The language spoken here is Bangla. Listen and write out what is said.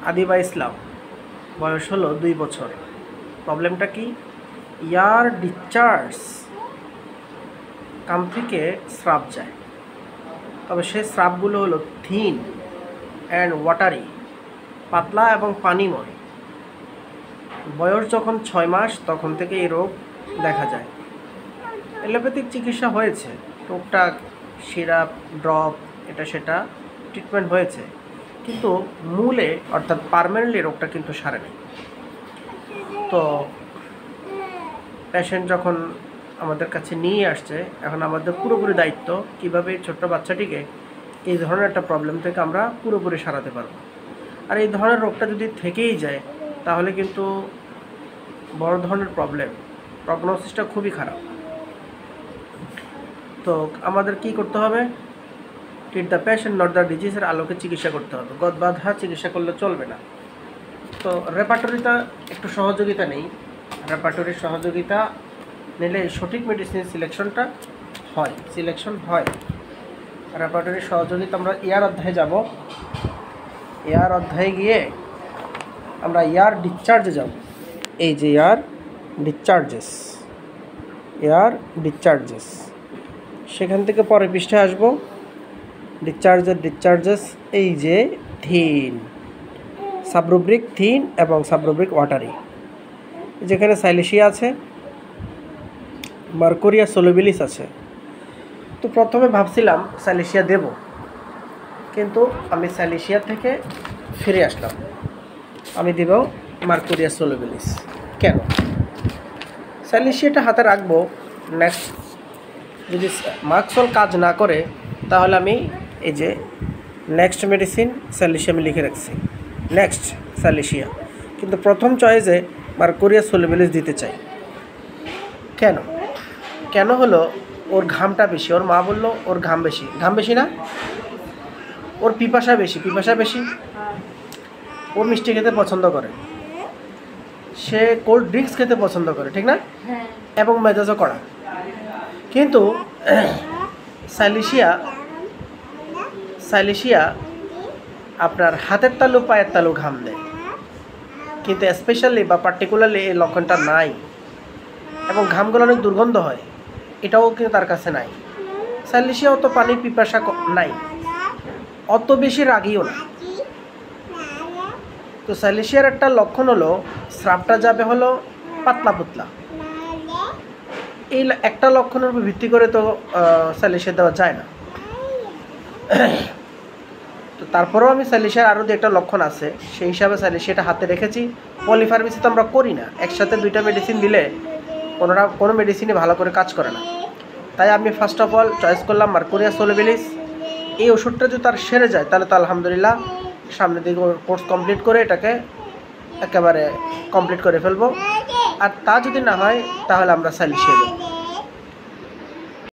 আদিবা ইসলাম, বয়স হলো 2 বছর। প্রবলেমটা কি? এয়ার ডিসচার্জ, কান থেকে স্রাব যায়, তবে সেই স্রাবগুলো হলো থিন অ্যান্ড ওয়াটারি, পাতলা এবং পানিময়। বয়স যখন 6 মাস তখন থেকে এই রোগ দেখা যায়। এলোপ্যাথিক চিকিৎসা হয়েছে, টুকটাক সিরাপ, ড্রপ, এটা সেটা ট্রিটমেন্ট হয়েছে, কিন্তু মূলে অর্থাৎ পার্মানেন্টলি রোগটা কিন্তু সারেনি। তো পেশেন্ট যখন আমাদের কাছে নিয়ে আসছে, এখন আমাদের পুরোপুরি দায়িত্ব কীভাবে ছোট্ট বাচ্চাটিকে এই ধরনের একটা প্রবলেম থেকে আমরা পুরোপুরি সারাতে পারবো। আর এই ধরনের রোগটা যদি থেকেই যায় তাহলে কিন্তু বড় ধরনের প্রবলেম, প্রগনোসিসটা খুবই খারাপ। তো আমাদের কি করতে হবে? Treat the patient not the ডিজিজের আলোকে চিকিৎসা করতে হবে, গদবাধা চিকিৎসা করলে চলবে না। তো রেপার্টরিটা একটু সহযোগিতা নেই, রেপার্টরির সহযোগিতা নিলে সঠিক মেডিসিন সিলেকশন হয়। রেপার্টরির সহযোগিতা আমরা এয়ার অধ্যায়ে যাব। এয়ার অধ্যায়ে গিয়ে আমরা এয়ার ডিসচার্জে যাব। এই যে এয়ার ডিসচার্জেস, সেখান থেকে পরের পৃষ্ঠায় আসবো। ডিসচার্জেস এই যে থিন, সাবরুব্রিক থিন এবং সাবরুব্রিক ওয়াটারি। যেখানে সাইলেশিয়া আছে, মার্কুরিয়া সোলোবিলিস আছে। তো প্রথমে ভাবছিলাম সাইলেশিয়া দেব, কিন্তু আমি সাইলেশিয়া থেকে ফিরে আসলাম, আমি দেব মার্কুরিয়া সোলোবিলিস। কেন? সাইলেশিয়াটা হাতে রাখবো, নেক্সট যদি মার্কসল কাজ না করে তাহলে আমি এই যে নেক্সট মেডিসিন সাইলেশিয়া আমি লিখে রাখছি, নেক্সট সাইলেশিয়া, কিন্তু প্রথম চয়েসে মার্কুরিয়া সোলোবিলিস দিতে চাই। কেন হলো? ওর ঘামটা বেশি, ওর মা বললো ওর ঘাম বেশি না, ওর পিপাসা বেশি, ও মিষ্টি খেতে পছন্দ করে, সে কোল্ড ড্রিঙ্কস খেতে পছন্দ করে, ঠিক না? এবং মেজাজও করা। কিন্তু সাইলেশিয়া আপনার হাতের তালু পায়ের তালু ঘাম দেয়, কিন্তু স্পেশালি বা পার্টিকুলারলি এই লক্ষণটা নাই, এবং ঘামগুলো অনেক দুর্গন্ধ হয়, এটাও কিন্তু তার কাছে নাই। সাইলেশিয়া অত পানির পিপাসা নাই, অত বেশি রাগিও না। তো সাইলেশিয়ার একটা লক্ষণ হলো স্রাবটা যাবে হলো পাতলা পুতলা। এই একটা লক্ষণের উপর ভিত্তি করে তো সাইলেশিয়া দেওয়া যায় না। তো তারপরেও আমি সাইলেশিয়ার আরও যে একটা লক্ষণ আছে সেই হিসাবে সাইলেশিয়াটা হাতে রেখেছি। পলিফার্মেসি তো আমরা করি না, একসাথে 2টা মেডিসিন দিলে কোনো মেডিসিনই ভালো করে কাজ করে না। তাই আমি ফার্স্ট অফ অল চয়েস করলাম মার্কুরিয়া সোলোবিলিস। এই ওষুধটা যদি তার সেরে যায় তাহলে তো আলহামদুলিল্লাহ, সামনের দিকে কোর্স কমপ্লিট করে এটাকে একেবারে কমপ্লিট করে ফেলবো। আর তা যদি না হয় তাহলে আমরা সাইলেশিয়া দেব।